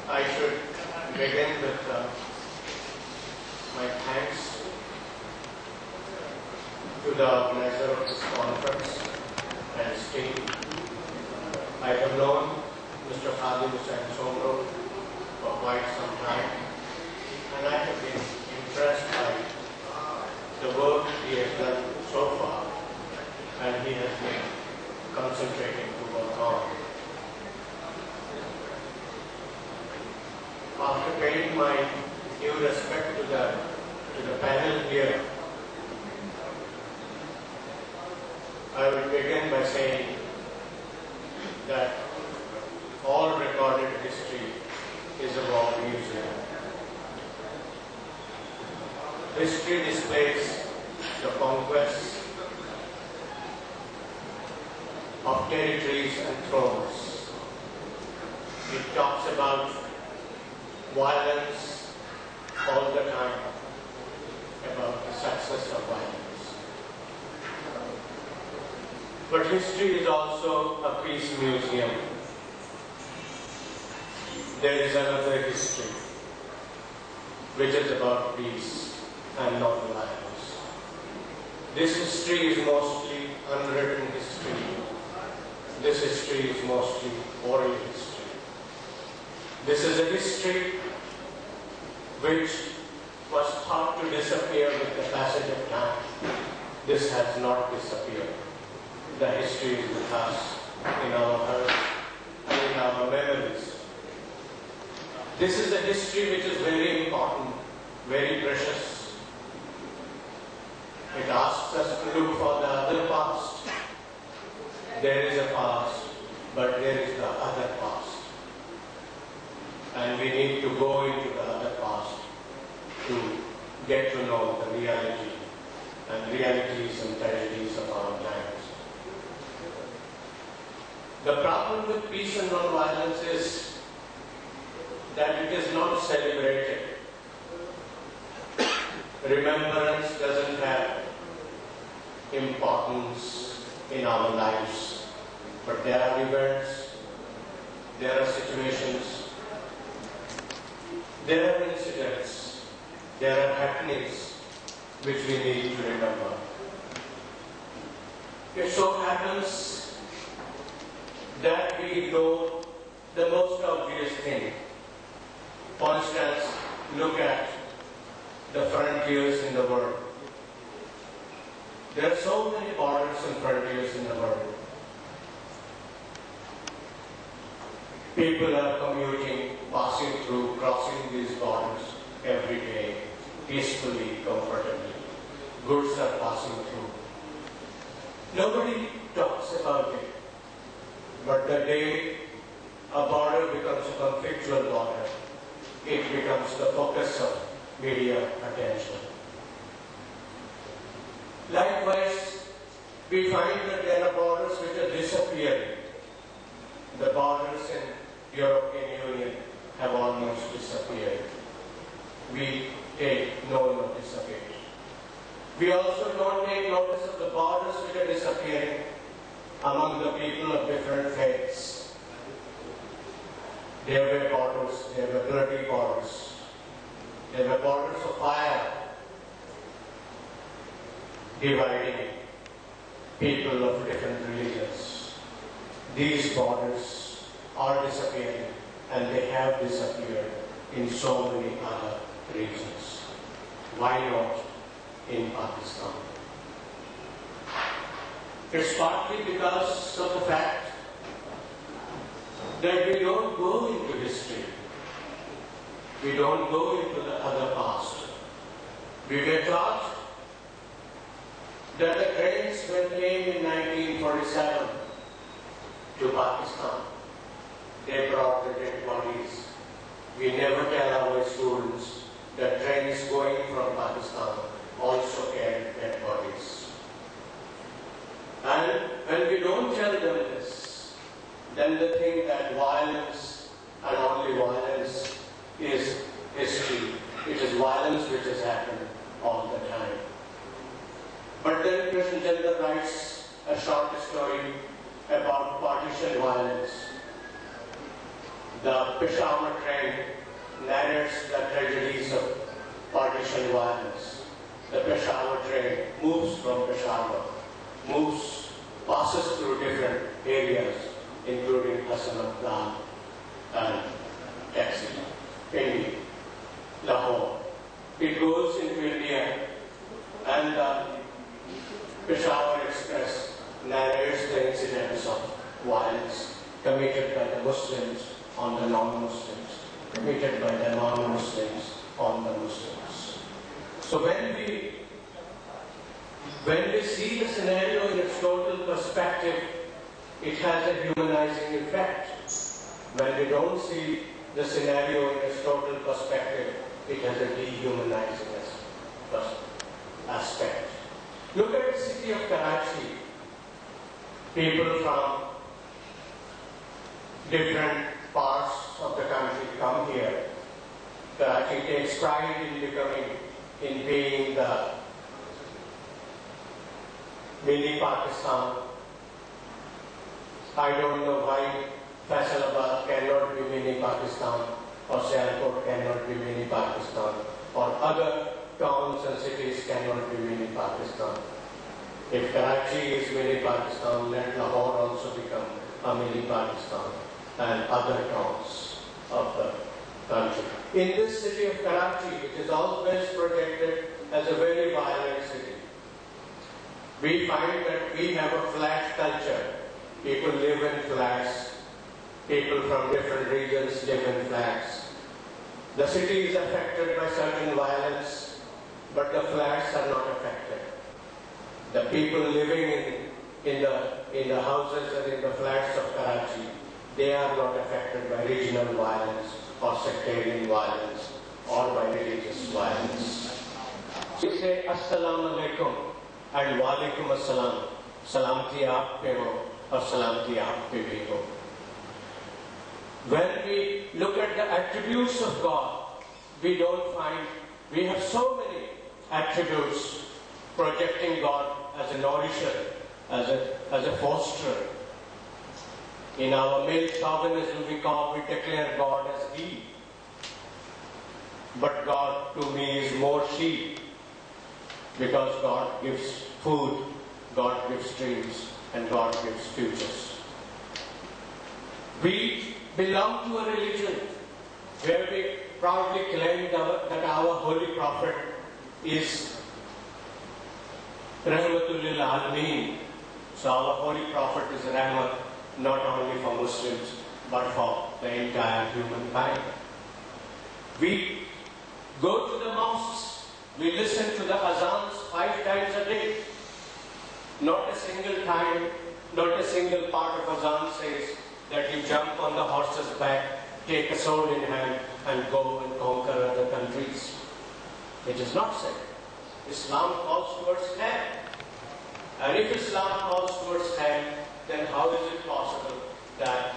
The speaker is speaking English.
I should begin with my thanks to the organizer of this conference and his team. I have known Mr. Khadim Hussain Soomro for quite some time, and I have been impressed by the work he has done so far, and he has been concentrating to work on. After paying my due respect to the panel here, I will begin by saying that all recorded history is a war museum. History displays the conquests of territories and thrones. It talks about violence all the time, about the success of violence. But history is also a peace museum. There is another history, which is about peace and non-violence. This history is mostly unwritten history. This history is mostly oral history. This is a history which was thought to disappear with the passage of time. This has not disappeared. The history is with us in our hearts and in our memories. This is a history which is very important, very precious. It asks us to look for the other past. There is a past, but there is the other past. And we need to go into the other past to get to know the reality and realities and tragedies of our times. The problem with peace and non-violence is that it is not celebrated. Remembrance doesn't have importance in our lives, but there are events, there are situations, there are incidents, there are happenings which we need to remember. It so happens that we ignore the most obvious thing. For instance, look at the frontiers in the world. There are so many borders and frontiers in the world. People are commuting, passing through, crossing these borders every day, peacefully, comfortably. Goods are passing through. Nobody talks about it. But the day a border becomes a conflictual border, it becomes the focus of media attention. Likewise, we find that there are borders which are disappearing. The borders in European Union have almost disappeared. We take no notice of it. We also don't take notice of the borders which are disappearing among the people of different faiths. There were borders, there were bloody borders. There were borders of fire dividing people of different religions. These borders are disappearing, and they have disappeared in so many other regions. Why not in Pakistan? It's partly because of the fact that we don't go into history. We don't go into the other past. We were taught that the trains when came in 1947 to Pakistan, they brought the dead bodies. We never tell our students that trains going from Pakistan also carried dead bodies. And when we don't tell them this, then they think that violence and only violence is history. It is violence which has happened all the time. But then Christian Gender writes a short story about partition violence. The Peshawar train narrates the tragedies of partition violence. The Peshawar train moves from Peshawar, passes through different areas, including Hassanabad and Taxi, Pindi, Lahore. It goes into India, and the Peshawar Express narrates the incidents of violence committed by the Muslims on the non-Muslims, committed by the non-Muslims on the Muslims. So when we When we see the scenario in its total perspective, it has a humanizing effect. When we don't see the scenario in its total perspective, it has a dehumanizing aspect. Look at the city of Karachi. People from different parts of the country come here. Karachi takes pride in being the mini Pakistan. I don't know why Faisalabad cannot be mini Pakistan, or Sialkot cannot be mini Pakistan, or other towns and cities cannot be mini Pakistan. If Karachi is mini Pakistan, let Lahore also become a mini Pakistan, and other towns of the country. In this city of Karachi, it is always projected as a very violent city. We find that we have a flat culture. People live in flats. People from different regions live in flats. The city is affected by certain violence, but the flats are not affected. The people living in the houses and in the flats of Karachi, they are not affected by regional violence or sectarian violence or by religious violence. We say Assalamu alaikum and Wa alaikum assalam. Salamti aap pe ho or salamti aap pe bhi ho. When we look at the attributes of God, we have so many attributes projecting God as a nourisher, as a fosterer. In our male chauvinism, we declare God as he. But God to me is more she, because God gives food, God gives dreams, and God gives futures. We belong to a religion where we proudly claim that our holy prophet is Rahmatul lil Alameen. So our holy prophet is Rahmat not only for Muslims but for the entire humankind. We go to the mosques, we listen to the azans 5 times a day. Not a single time, not a single part of azan says that you jump on the horse's back, take a sword in hand, and go and conquer other countries. It is not said. Islam calls towards hand. And if Islam calls towards hand, then how is it possible that